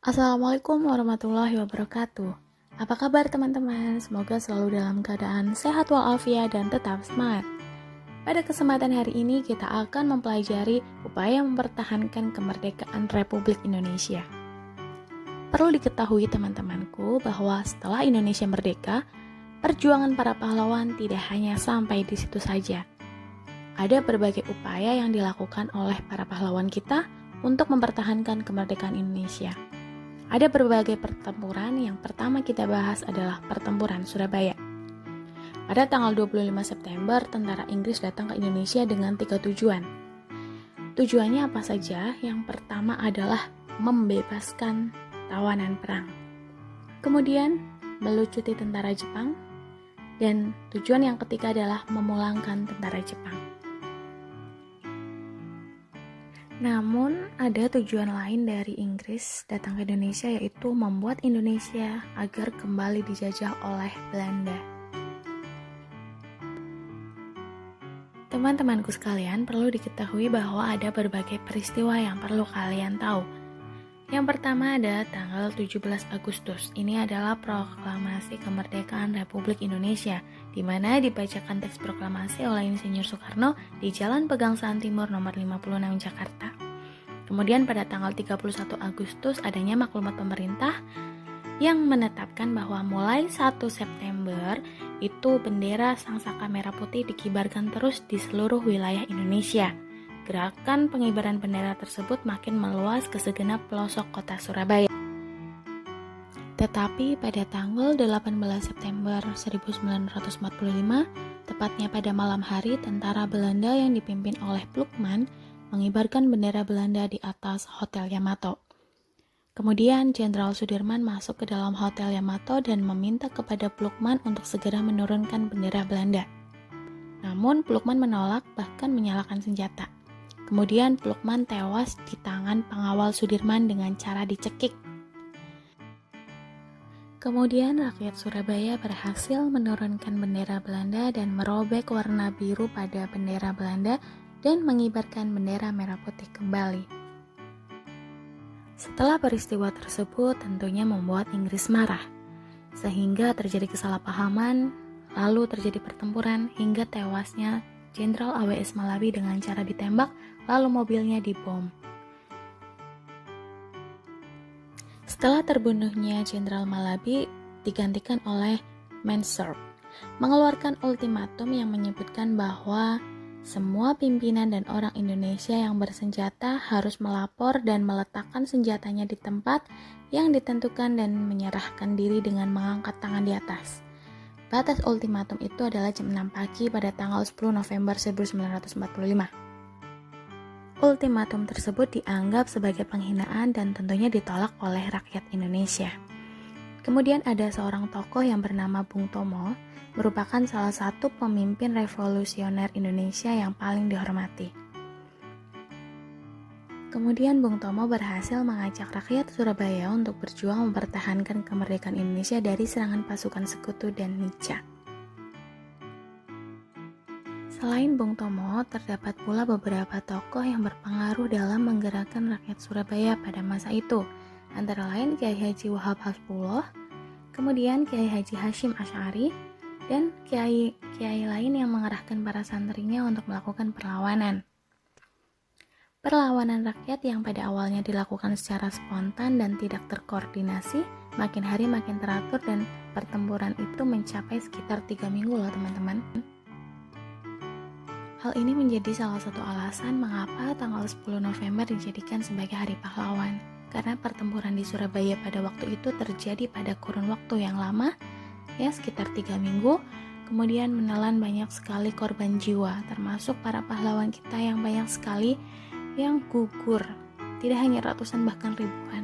Assalamualaikum warahmatullahi wabarakatuh. Apa kabar teman-teman? Semoga selalu dalam keadaan sehat walafiat dan tetap semangat. Pada kesempatan hari ini kita akan mempelajari upaya mempertahankan kemerdekaan Republik Indonesia. Perlu diketahui teman-temanku bahwa setelah Indonesia merdeka, perjuangan para pahlawan tidak hanya sampai di situ saja. Ada berbagai upaya yang dilakukan oleh para pahlawan kita untuk mempertahankan kemerdekaan Indonesia. Ada berbagai pertempuran. Yang pertama kita bahas adalah pertempuran Surabaya. Pada tanggal 25 September, tentara Inggris datang ke Indonesia dengan 3 tujuan. Tujuannya apa saja? Yang pertama adalah membebaskan tawanan perang. Kemudian, melucuti tentara Jepang. Dan tujuan yang ketiga adalah memulangkan tentara Jepang. Namun, ada tujuan lain dari Inggris datang ke Indonesia, yaitu membuat Indonesia agar kembali dijajah oleh Belanda. Teman-temanku sekalian, perlu diketahui bahwa ada berbagai peristiwa yang perlu kalian tahu. Yang pertama ada tanggal 17 Agustus. Ini adalah proklamasi kemerdekaan Republik Indonesia, di mana dibacakan teks proklamasi oleh Insinyur Soekarno di Jalan Pegangsaan Timur nomor 56 Jakarta. Kemudian pada tanggal 31 Agustus adanya maklumat pemerintah yang menetapkan bahwa mulai 1 September itu bendera Sangsaka Merah Putih dikibarkan terus di seluruh wilayah Indonesia. Gerakan pengibaran bendera tersebut makin meluas ke segenap pelosok kota Surabaya. Tetapi pada tanggal 18 September 1945, tepatnya pada malam hari, tentara Belanda yang dipimpin oleh Plukman mengibarkan bendera Belanda di atas Hotel Yamato. Kemudian Jenderal Sudirman masuk ke dalam Hotel Yamato dan meminta kepada Plukman untuk segera menurunkan bendera Belanda. Namun Plukman menolak, bahkan menyalakan senjata. Kemudian Plukman tewas di tangan pengawal Sudirman dengan cara dicekik. Kemudian rakyat Surabaya berhasil menurunkan bendera Belanda dan merobek warna biru pada bendera Belanda dan mengibarkan bendera merah putih kembali. Setelah peristiwa tersebut tentunya membuat Inggris marah, sehingga terjadi kesalahpahaman, lalu terjadi pertempuran hingga tewasnya Jenderal A.W.S. Malabi dengan cara ditembak, lalu mobilnya dibom. Setelah terbunuhnya Jenderal Malabi digantikan oleh Mansur, mengeluarkan ultimatum yang menyebutkan bahwa semua pimpinan dan orang Indonesia yang bersenjata harus melapor dan meletakkan senjatanya di tempat yang ditentukan dan menyerahkan diri dengan mengangkat tangan di atas. Batas ultimatum itu adalah jam 6 pagi pada tanggal 10 November 1945. Ultimatum tersebut dianggap sebagai penghinaan dan tentunya ditolak oleh rakyat Indonesia. Kemudian ada seorang tokoh yang bernama Bung Tomo, merupakan salah satu pemimpin revolusioner Indonesia yang paling dihormati. Kemudian Bung Tomo berhasil mengajak rakyat Surabaya untuk berjuang mempertahankan kemerdekaan Indonesia dari serangan pasukan Sekutu dan Nica. Selain Bung Tomo, terdapat pula beberapa tokoh yang berpengaruh dalam menggerakkan rakyat Surabaya pada masa itu, antara lain Kiai Haji Wahab Hasbullah, kemudian Kiai Haji Hashim Asy'ari, dan kiai lain yang mengerahkan para santrinya untuk melakukan perlawanan. Perlawanan rakyat yang pada awalnya dilakukan secara spontan dan tidak terkoordinasi, makin hari makin teratur dan pertempuran itu mencapai sekitar 3 minggu loh teman-teman. Hal ini menjadi salah satu alasan mengapa tanggal 10 November dijadikan sebagai Hari Pahlawan, karena pertempuran di Surabaya pada waktu itu terjadi pada kurun waktu yang lama, ya sekitar 3 minggu, kemudian menelan banyak sekali korban jiwa, termasuk para pahlawan kita yang banyak sekali yang gugur, tidak hanya ratusan bahkan ribuan.